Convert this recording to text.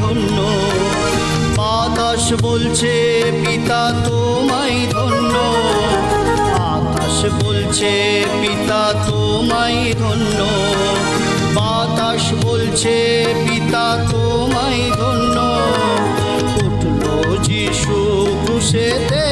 ধন্য। বাতাস বলছে পিতা তোমায় ধন্য, আকাশ বলছে পিতা তোমায় ধন্য। বাতাস বলছে পিতা তোমায় ধন্য, উঠল যিশু ক্রুশেতে